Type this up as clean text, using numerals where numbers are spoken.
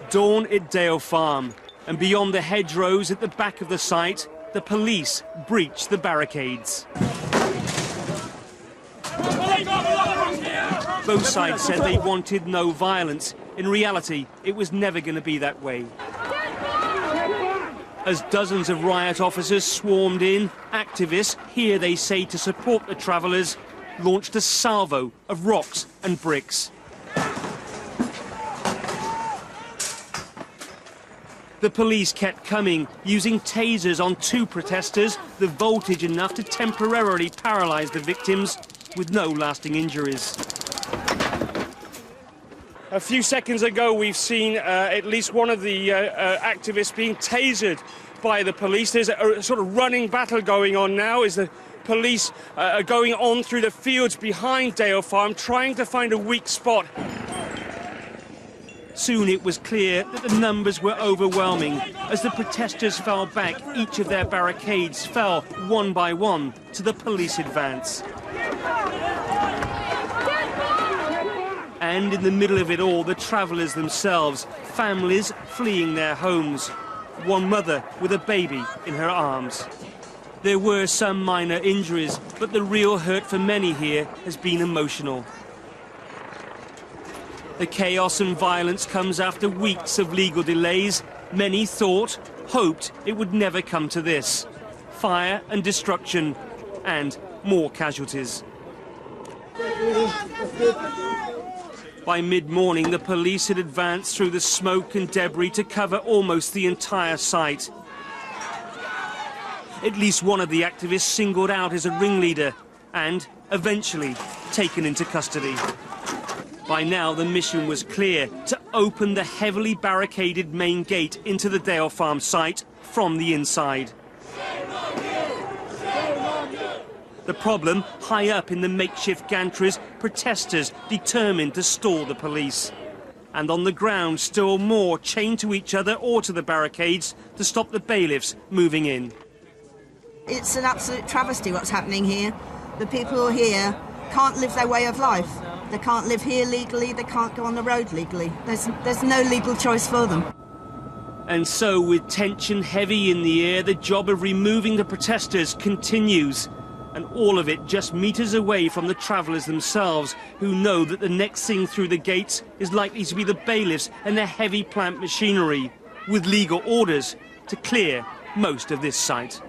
Dawn at Dale Farm, and beyond the hedgerows at the back of the site, the police breach the barricades. Both sides said they wanted no violence. In reality, it was never going to be that way. As dozens of riot officers swarmed in, activists, here they say to support the travellers, launched a salvo of rocks and bricks. The police kept coming, using tasers on 2 protesters, the voltage enough to temporarily paralyse the victims, with no lasting injuries. A few seconds ago, we've seen at least one of the activists being tasered by the police. There's a sort of running battle going on now as the police are going on through the fields behind Dale Farm, trying to find a weak spot. Soon it was clear that the numbers were overwhelming. As the protesters fell back, each of their barricades fell one by one to the police advance. And in the middle of it all, the travellers themselves, families fleeing their homes. One mother with a baby in her arms. There were some minor injuries, but the real hurt for many here has been emotional. The chaos and violence comes after weeks of legal delays. Many thought, hoped it would never come to this. Fire and destruction, and more casualties. By mid-morning, the police had advanced through the smoke and debris to cover almost the entire site. At least one of the activists singled out as a ringleader and, eventually, taken into custody. By now, the mission was clear: to open the heavily barricaded main gate into the Dale Farm site from the inside. The problem, high up in the makeshift gantries, protesters determined to stall the police. And on the ground, still more chained to each other or to the barricades to stop the bailiffs moving in. It's an absolute travesty what's happening here. The people here can't live their way of life. They can't live here legally, they can't go on the road legally. There's no legal choice for them. And so, with tension heavy in the air, the job of removing the protesters continues. And all of it just meters away from the travellers themselves, who know that the next thing through the gates is likely to be the bailiffs and their heavy plant machinery, with legal orders to clear most of this site.